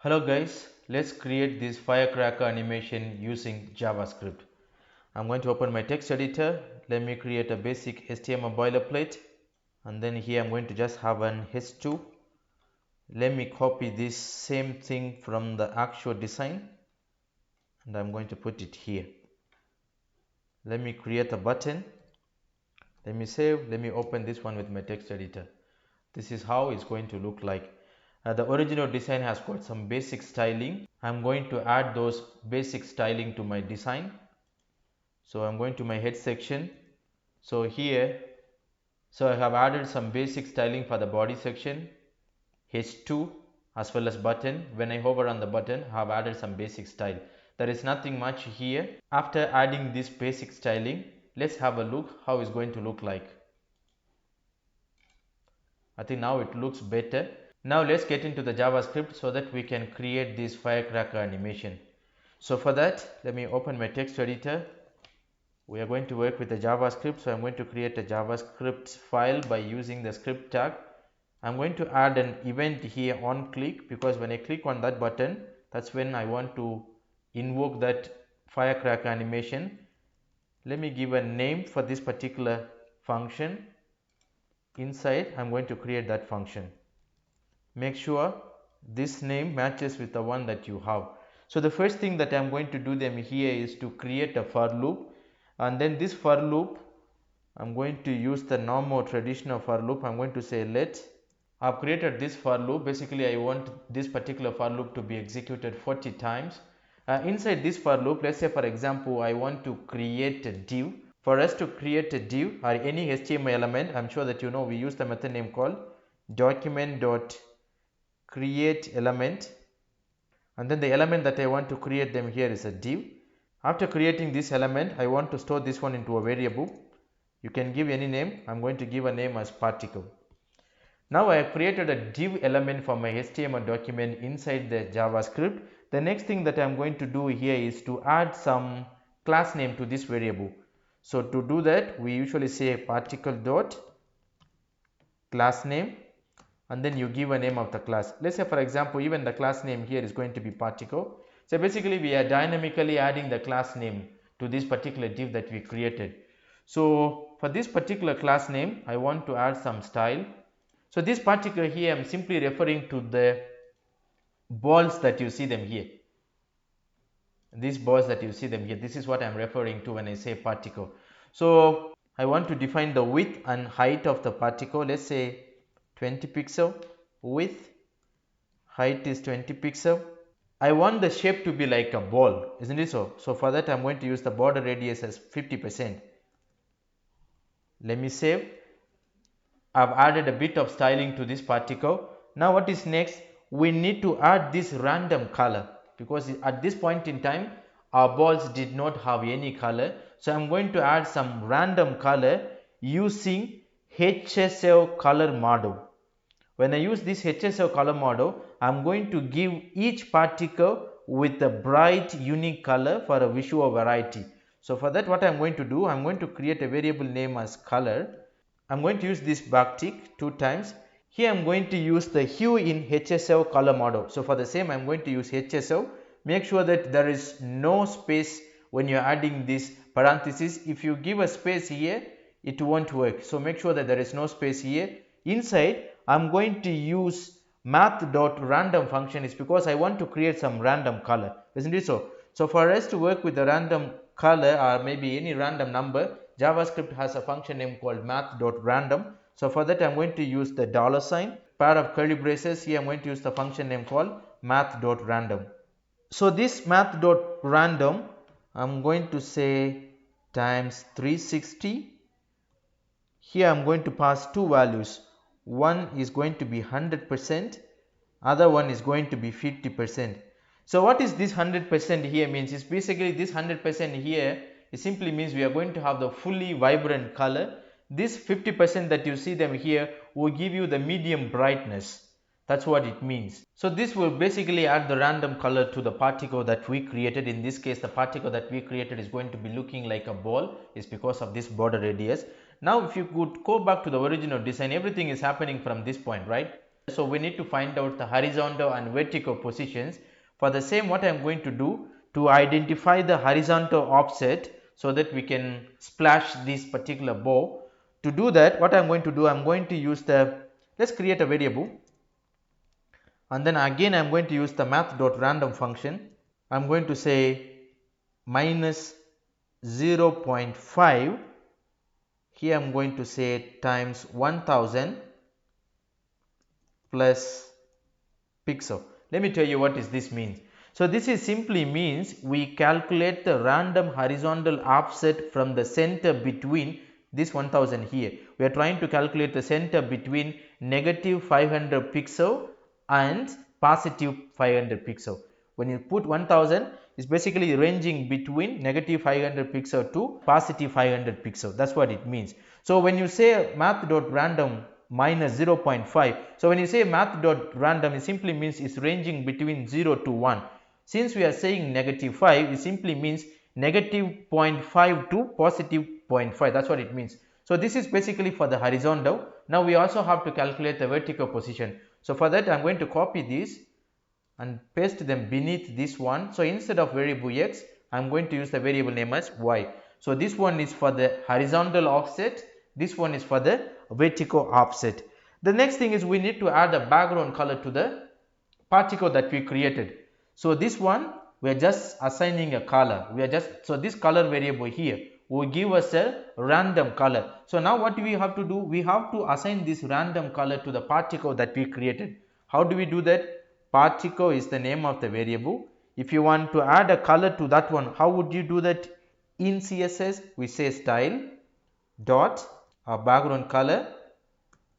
Hello guys, let's create this firecracker animation using JavaScript. I'm going to open my text editor. Let me create a basic HTML boilerplate, and then here I'm going to just have an h2. Let me copy this same thing from the actual design and I'm going to put it here. Let me create a button. Let me save. Let me open this one with my text editor. This is how it's going to look like. The original design has got some basic styling. I'm going to add those basic styling to my design. So I'm going to my head section. So here, I have added some basic styling for the body section, H2 as well as button. When I hover on the button, I have added some basic style. There is nothing much here. After adding this basic styling, let's have a look how it's going to look like. I think now it looks better. Now let's get into the JavaScript so that we can create this firecracker animation. So for that, let me open my text editor. We are going to work with the JavaScript, so I'm going to create a JavaScript file by using the script tag. I'm going to add an event here on click, because when I click on that button, that's when I want to invoke that firecracker animation. Let me give a name for this particular function. Inside, I'm going to create that function. Make sure this name matches with the one that you have. So the first thing that I'm going to do them here is to create a for loop, and then this for loop I'm going to use the normal traditional for loop. I'm going to say let. I've created this for loop. Basically I want this particular for loop to be executed 40 times. Inside this for loop, let's say for example I want to create a div. For us to create a div or any HTML element, I'm sure that you know we use the method name called document.create element, and then the element that I want to create them here is a div. After creating this element, I want to store this one into a variable. You can give any name. I'm going to give a name as particle. Now I have created a div element for my HTML document inside the JavaScript. The next thing that I'm going to do here is to add some class name to this variable. So to do that, we usually say particle dot class name, and then you give a name of the class. Let's say for example, even the class name here is going to be particle. So basically we are dynamically adding the class name to this particular div that we created. So for this particular class name, I want to add some style. So this particle here, I'm simply referring to the balls that you see them here. These balls that you see them here, this is what I'm referring to when I say particle. So I want to define the width and height of the particle. Let's say 20 pixel width, height is 20 pixel. I want the shape to be like a ball, isn't it so? So for that I'm going to use the border radius as 50%. Let me save. I've added a bit of styling to this particle. Now what is next? We need to add this random color, because at this point in time our balls did not have any color. So I'm going to add some random color using HSL color model. When I use this HSL color model, I'm going to give each particle with a bright unique color for a visual variety. So for that, what I'm going to do, I'm going to create a variable name as color. I'm going to use this backtick 2 times. Here I'm going to use the hue in HSL color model. So for the same, I'm going to use HSL. Make sure that there is no space when you're adding this parenthesis. If you give a space here, it won't work. So make sure that there is no space here. Inside, I'm going to use math.random function. Is because I want to create some random color, isn't it so? So for us to work with the random color or maybe any random number, JavaScript has a function name called math.random. So for that I'm going to use the $, pair of curly braces. Here I'm going to use the function name called math.random. So this math.random, I'm going to say times 360. Here I'm going to pass 2 values. One is going to be 100%, other one is going to be 50%. So what is this 100% here means? Is basically this 100% here, it simply means we are going to have the fully vibrant color. This 50% that you see them here will give you the medium brightness. That's what it means. So this will basically add the random color to the particle that we created. In this case, the particle that we created is going to be looking like a ball. It's because of this border radius. Now if you could go back to the original design, everything is happening from this point, right? So we need to find out the horizontal and vertical positions. For the same, what I am going to do to identify the horizontal offset so that we can splash this particular bow. To do that, what I am going to do, I am going to use let's create a variable, and then again I am going to use the math.random function. I am going to say minus 0.5, here I am going to say times 1000 plus pixel. Let me tell you what is this means. So this is simply means we calculate the random horizontal offset from the center between this 1000 here. We are trying to calculate the center between negative 500 pixel and positive 500 pixel. When you put 1000, it's basically ranging between negative 500 pixel to positive 500 pixel. That's what it means. So when you say math.random minus 0.5, so when you say math.random, it simply means it's ranging between 0 to 1. Since we are saying negative 5, it simply means negative 0.5 to positive 0.5. That's what it means. So this is basically for the horizontal. Now we also have to calculate the vertical position. So for that, I'm going to copy this and paste them beneath this one. So instead of variable x, I'm going to use the variable name as y. So this one is for the horizontal offset, this one is for the vertical offset. The next thing is we need to add a background color to the particle that we created. So this one we are just assigning a color. So this color variable here will give us a random color. So now what do we have to do? We have to assign this random color to the particle that we created. How do we do that? Particle is the name of the variable. If you want to add a color to that one, how would you do that? In CSS, we say style dot a background color.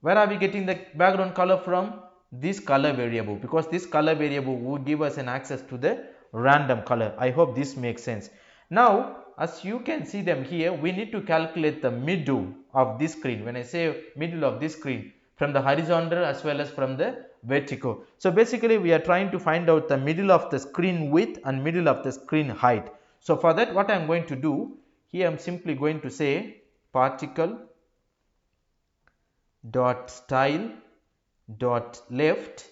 Where are we getting the background color from? This color variable, because this color variable would give us an access to the random color. I hope this makes sense. Now, as you can see them here, we need to calculate the middle of this screen. When I say middle of this screen, from the horizontal as well as from the vertical. So basically we are trying to find out the middle of the screen width and middle of the screen height. So for that, what I am going to do, here I am simply going to say particle dot style dot left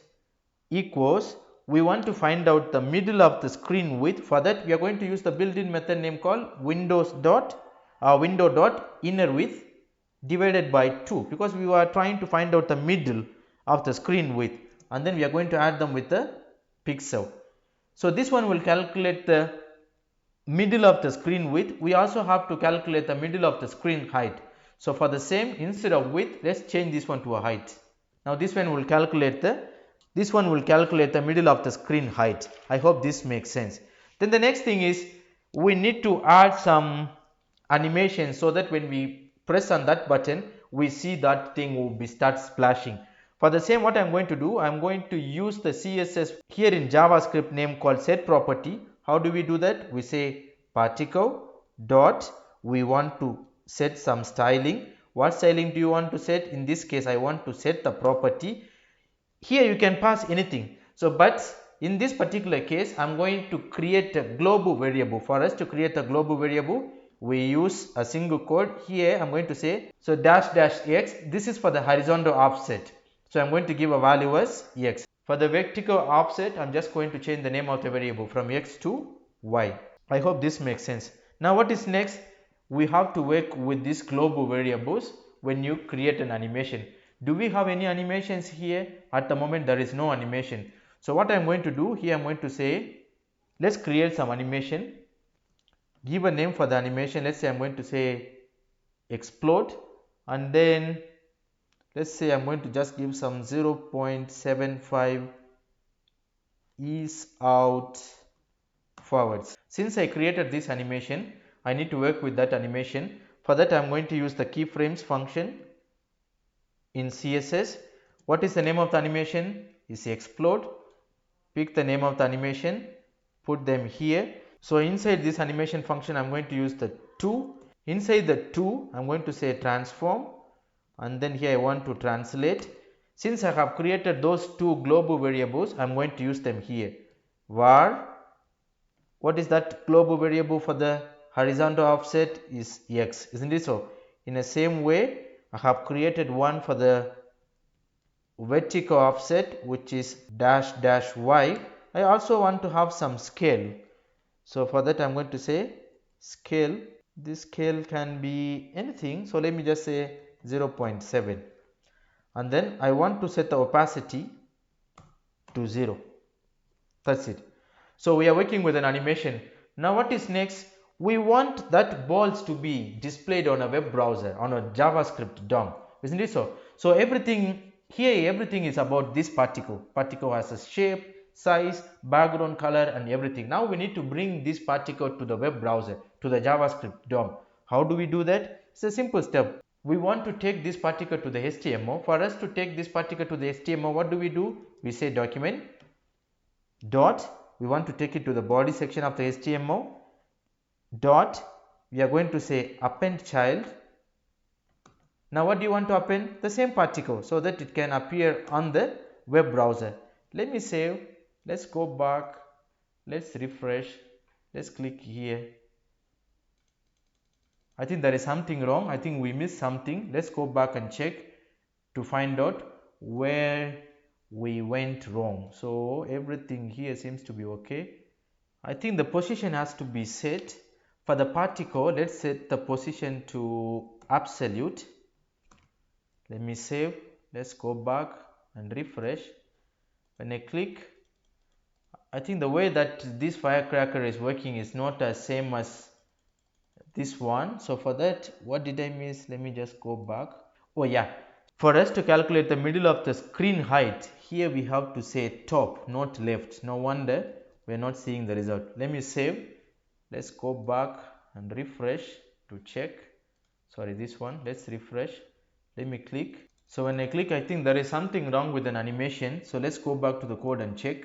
equals, we want to find out the middle of the screen width. For that, we are going to use the built-in method name called window dot inner width divided by 2, because we are trying to find out the middle of the screen width, and then we are going to add them with the pixel. So this one will calculate the middle of the screen width. We also have to calculate the middle of the screen height. So for the same, instead of width, let's change this one to a height. Now this one will calculate the middle of the screen height. I hope this makes sense. Then the next thing is we need to add some animation so that when we press on that button, we see that thing will start splashing. For the same, what I'm going to do, I'm going to use the CSS here in JavaScript name called set property. How do we do that? We say particle dot, we want to set some styling. What styling do you want to set? In this case, I want to set the property. Here you can pass anything. So, but in this particular case, I'm going to create a global variable. For us to create a global variable, we use a single code. Here I'm going to say, so dash dash x, this is for the horizontal offset. So I'm going to give a value as x. For the vertical offset, I'm just going to change the name of the variable from x to y. I hope this makes sense. Now what is next? We have to work with these global variables when you create an animation. Do we have any animations here? At the moment there is no animation. So what I'm going to do here, I'm going to say, let's create some animation. Give a name for the animation. Let's say I'm going to say explode, and then let's say I'm going to just give some 0.75 ease out forwards. Since I created this animation, I need to work with that animation. For that, I'm going to use the keyframes function in CSS. What is the name of the animation? Is explode. Pick the name of the animation, put them here. So inside this animation function, I'm going to use the to. Inside the to, I'm going to say transform, and then here I want to translate. Since I have created those two global variables, I'm going to use them here. Var, what is that global variable for the horizontal offset? Is x, isn't it so? In the same way, I have created one for the vertical offset, which is dash dash y. I also want to have some scale. So for that I'm going to say scale. This scale can be anything. So let me just say 0.7. And then I want to set the opacity to 0. That's it. So we are working with an animation. Now what is next? We want that balls to be displayed on a web browser, on a JavaScript DOM. Isn't it so? So everything here, everything is about this particle. Particle has a shape, size, background color and everything. Now we need to bring this particle to the web browser, to the JavaScript DOM. How do we do that? It's a simple step. We want to take this particle to the HTML. For us to take this particle to the HTML, what do? We say document dot, we want to take it to the body section of the HTML dot, we are going to say append child. Now what do you want to append? The same particle, so that it can appear on the web browser. Let me save. Let's go back, let's refresh, let's click here. I think there is something wrong. I think we missed something. Let's go back and check to find out where we went wrong. So everything here seems to be okay. I think the position has to be set. For the particle, let's set the position to absolute. Let me save. Let's go back and refresh. When I click, I think the way that this firecracker is working is not the same as this one. So for that, what did I miss? Let me just go back. Oh yeah, for us to calculate the middle of the screen height, here we have to say top, not left. No wonder we're not seeing the result. Let me save. Let's go back and refresh to check. Sorry, this one. Let's refresh. Let me click. So when I click, I think there is something wrong with an animation. So let's go back to the code and check.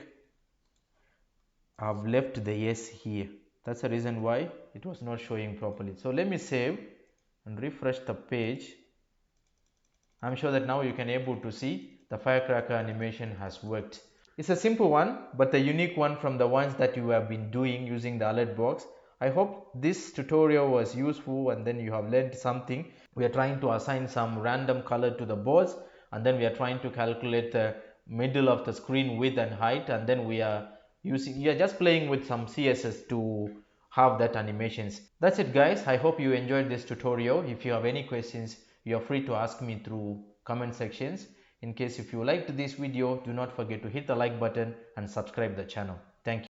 I've left the yes here. That's the reason why it was not showing properly. So let me save and refresh the page. I'm sure that now you can able to see the firecracker animation has worked. It's a simple one, but a unique one from the ones that you have been doing using the alert box. I hope this tutorial was useful and then you have learned something. We are trying to assign some random color to the boards, and then we are trying to calculate the middle of the screen width and height, and then we are just playing with some CSS to have that animations. That's it guys. I hope you enjoyed this tutorial. If you have any questions, you are free to ask me through comment sections. In case if you liked this video, do not forget to hit the like button and subscribe the channel. Thank you.